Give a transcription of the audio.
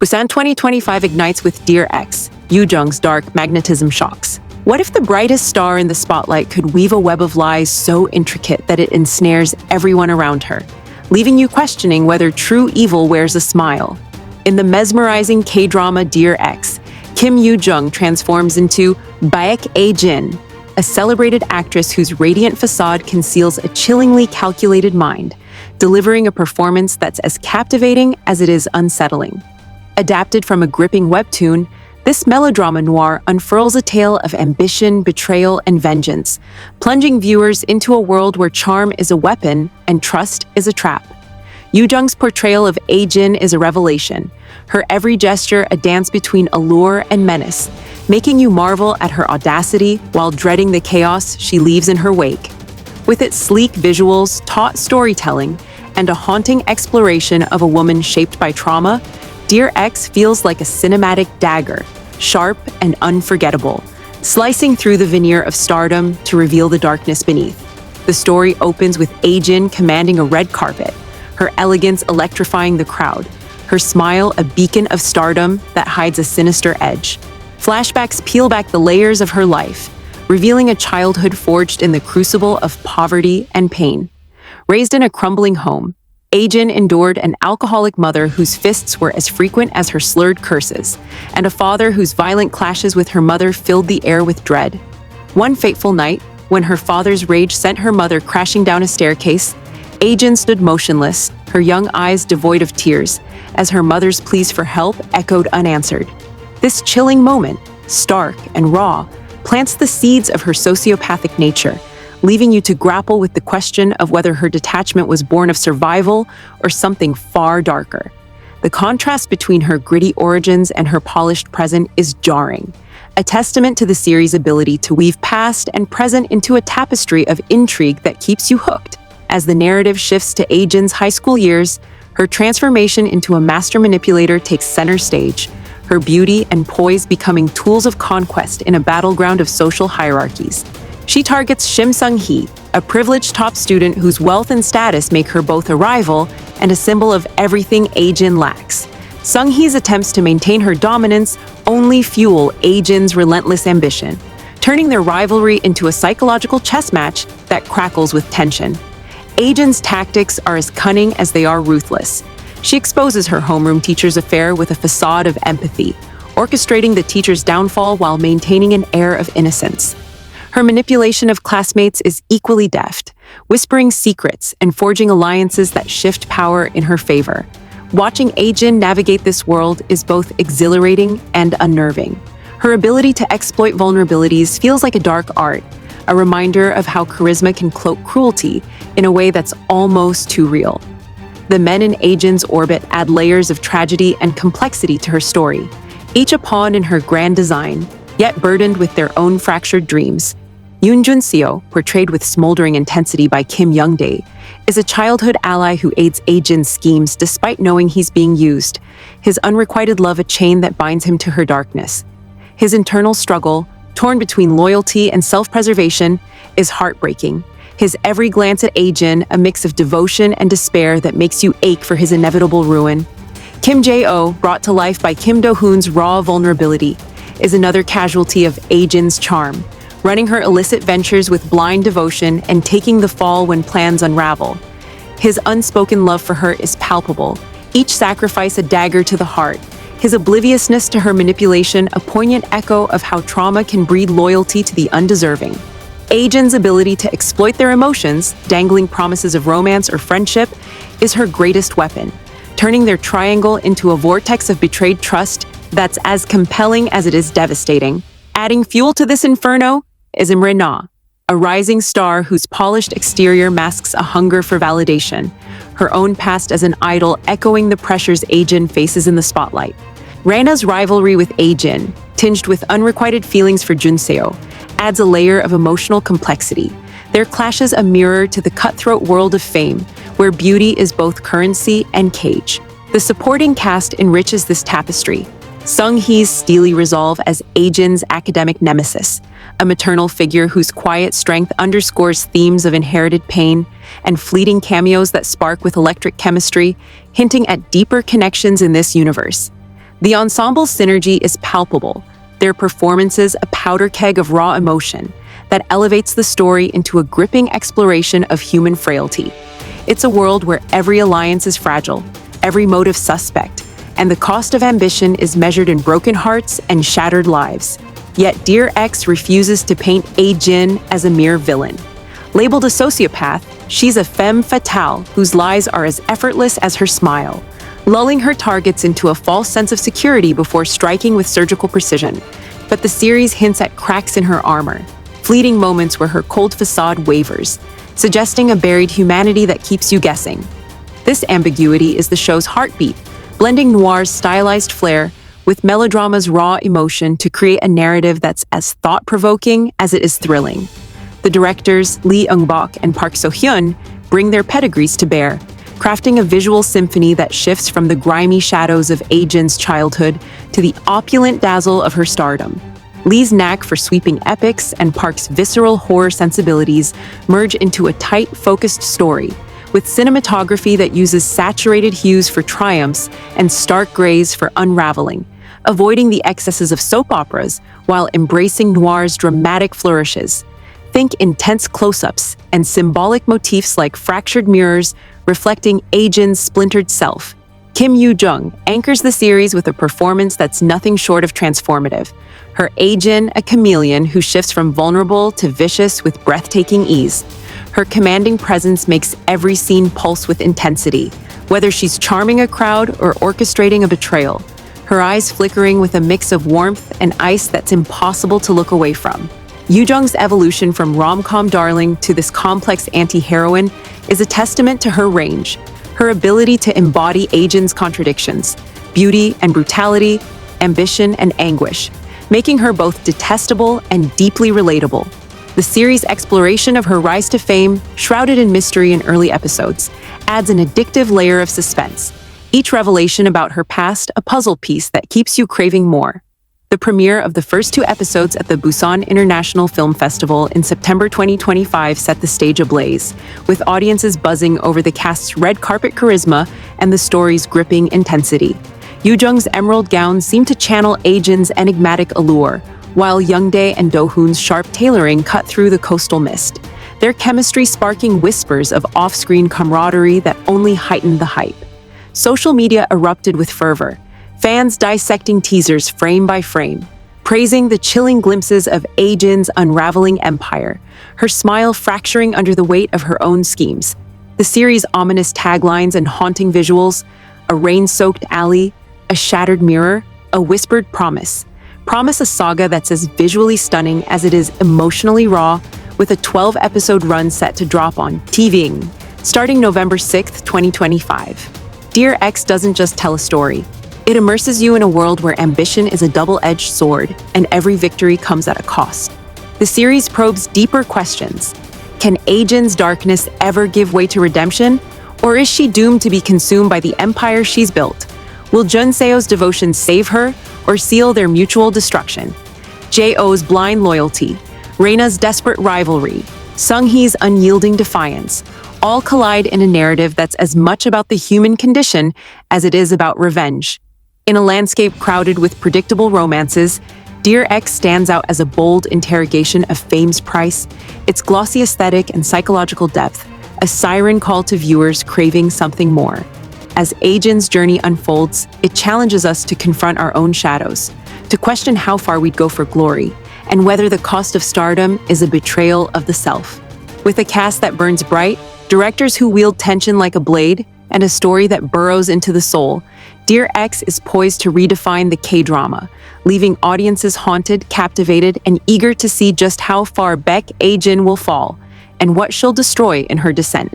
Busan 2025 ignites with Dear X, Yoo-jung's dark magnetism shocks. What if the brightest star in the spotlight could weave a web of lies so intricate that it ensnares everyone around her, leaving you questioning whether true evil wears a smile? In the mesmerizing K-drama Dear X, Kim Yoo-jung transforms into Baek A-jin, a celebrated actress whose radiant facade conceals a chillingly calculated mind, delivering a performance that's as captivating as it is unsettling. Adapted from a gripping webtoon, this melodrama noir unfurls a tale of ambition, betrayal, and vengeance, plunging viewers into a world where charm is a weapon and trust is a trap. Yoo-jung's portrayal of A-jin is a revelation, her every gesture a dance between allure and menace, making you marvel at her audacity while dreading the chaos she leaves in her wake. With its sleek visuals, taut storytelling, and a haunting exploration of a woman shaped by trauma, Dear X feels like a cinematic dagger, sharp and unforgettable, slicing through the veneer of stardom to reveal the darkness beneath. The story opens with A-jin commanding a red carpet, her elegance electrifying the crowd, her smile a beacon of stardom that hides a sinister edge. Flashbacks peel back the layers of her life, revealing a childhood forged in the crucible of poverty and pain. Raised in a crumbling home, A-jin endured an alcoholic mother whose fists were as frequent as her slurred curses, and a father whose violent clashes with her mother filled the air with dread. One fateful night, when her father's rage sent her mother crashing down a staircase, A-jin stood motionless, her young eyes devoid of tears, as her mother's pleas for help echoed unanswered. This chilling moment, stark and raw, plants the seeds of her sociopathic nature, leaving you to grapple with the question of whether her detachment was born of survival or something far darker. The contrast between her gritty origins and her polished present is jarring, a testament to the series' ability to weave past and present into a tapestry of intrigue that keeps you hooked. As the narrative shifts to A-jin's high school years, her transformation into a master manipulator takes center stage, her beauty and poise becoming tools of conquest in a battleground of social hierarchies. She targets Shim Sung-hee, a privileged top student whose wealth and status make her both a rival and a symbol of everything A-jin lacks. Sung-hee's attempts to maintain her dominance only fuel A-jin's relentless ambition, turning their rivalry into a psychological chess match that crackles with tension. A-jin's tactics are as cunning as they are ruthless. She exposes her homeroom teacher's affair with a facade of empathy, orchestrating the teacher's downfall while maintaining an air of innocence. Her manipulation of classmates is equally deft, whispering secrets and forging alliances that shift power in her favor. Watching A-jin navigate this world is both exhilarating and unnerving. Her ability to exploit vulnerabilities feels like a dark art, a reminder of how charisma can cloak cruelty in a way that's almost too real. The men in A-jin's orbit add layers of tragedy and complexity to her story, each a pawn in her grand design, yet burdened with their own fractured dreams. Yoon Jun-seo, portrayed with smoldering intensity by Kim Young-dae, is a childhood ally who aids A-jin's schemes despite knowing he's being used, his unrequited love a chain that binds him to her darkness. His internal struggle, torn between loyalty and self-preservation, is heartbreaking, his every glance at A-jin a mix of devotion and despair that makes you ache for his inevitable ruin. Kim Jae-oh, brought to life by Kim Do-hoon's raw vulnerability, is another casualty of A-jin's charm, running her illicit ventures with blind devotion and taking the fall when plans unravel. His unspoken love for her is palpable, each sacrifice a dagger to the heart, his obliviousness to her manipulation a poignant echo of how trauma can breed loyalty to the undeserving. A-jin's ability to exploit their emotions, dangling promises of romance or friendship, is her greatest weapon, turning their triangle into a vortex of betrayed trust that's as compelling as it is devastating. Adding fuel to this inferno is Imre Na, a rising star whose polished exterior masks a hunger for validation, her own past as an idol echoing the pressures A-jin faces in the spotlight. Rana's rivalry with A-jin, tinged with unrequited feelings for Jun-seo, adds a layer of emotional complexity. Their clashes a mirror to the cutthroat world of fame, where beauty is both currency and cage. The supporting cast enriches this tapestry. Sung-hee's steely resolve as A-jin's academic nemesis, a maternal figure whose quiet strength underscores themes of inherited pain, and fleeting cameos that spark with electric chemistry, hinting at deeper connections in this universe. The ensemble's synergy is palpable, their performances a powder keg of raw emotion that elevates the story into a gripping exploration of human frailty. It's a world where every alliance is fragile, every motive suspect, and the cost of ambition is measured in broken hearts and shattered lives. Yet Dear X refuses to paint A-jin as a mere villain. Labeled a sociopath, she's a femme fatale whose lies are as effortless as her smile, lulling her targets into a false sense of security before striking with surgical precision. But the series hints at cracks in her armor, fleeting moments where her cold facade wavers, suggesting a buried humanity that keeps you guessing. This ambiguity is the show's heartbeat, blending noir's stylized flair with melodrama's raw emotion to create a narrative that's as thought-provoking as it is thrilling. The directors, Lee Eung-bok and Park So-hyun, bring their pedigrees to bear, crafting a visual symphony that shifts from the grimy shadows of A-jin's childhood to the opulent dazzle of her stardom. Lee's knack for sweeping epics and Park's visceral horror sensibilities merge into a tight, focused story, with cinematography that uses saturated hues for triumphs and stark grays for unraveling, avoiding the excesses of soap operas while embracing noir's dramatic flourishes. Think intense close-ups and symbolic motifs like fractured mirrors reflecting A-jin's splintered self. Kim Yoo-jung anchors the series with a performance that's nothing short of transformative. Her A-jin, a chameleon who shifts from vulnerable to vicious with breathtaking ease. Her commanding presence makes every scene pulse with intensity, whether she's charming a crowd or orchestrating a betrayal. Her eyes flickering with a mix of warmth and ice that's impossible to look away from. Yoo-jung's evolution from rom-com darling to this complex anti-heroine is a testament to her range, her ability to embody A-jin's contradictions, beauty and brutality, ambition and anguish, making her both detestable and deeply relatable. The series' exploration of her rise to fame, shrouded in mystery in early episodes, adds an addictive layer of suspense, each revelation about her past a puzzle piece that keeps you craving more. The premiere of the first 2 episodes at the Busan International Film Festival in September 2025 set the stage ablaze, with audiences buzzing over the cast's red carpet charisma and the story's gripping intensity. Yoo-jung's emerald gown seemed to channel A-jin's enigmatic allure, while Youngdae and Do-hoon's sharp tailoring cut through the coastal mist, their chemistry sparking whispers of off-screen camaraderie that only heightened the hype. Social media erupted with fervor, fans dissecting teasers frame by frame, praising the chilling glimpses of A-jin's unraveling empire, her smile fracturing under the weight of her own schemes. The series' ominous taglines and haunting visuals, a rain-soaked alley, a shattered mirror, a whispered promise a saga that's as visually stunning as it is emotionally raw, with a 12-episode run set to drop on TVing, starting November 6, 2025. Dear X doesn't just tell a story. It immerses you in a world where ambition is a double-edged sword, and every victory comes at a cost. The series probes deeper questions. Can A-jin's darkness ever give way to redemption? Or is she doomed to be consumed by the empire she's built? Will Jun Seo's devotion save her, or seal their mutual destruction? Jo-'s blind loyalty, Reina's desperate rivalry, Sung-hee's unyielding defiance, all collide in a narrative that's as much about the human condition as it is about revenge. In a landscape crowded with predictable romances, Dear X stands out as a bold interrogation of fame's price, its glossy aesthetic and psychological depth, a siren call to viewers craving something more. As A-jin's journey unfolds, it challenges us to confront our own shadows, to question how far we'd go for glory, and whether the cost of stardom is a betrayal of the self. With a cast that burns bright, directors who wield tension like a blade, and a story that burrows into the soul, Dear X is poised to redefine the K-drama, leaving audiences haunted, captivated, and eager to see just how far Baek A-jin will fall, and what she'll destroy in her descent.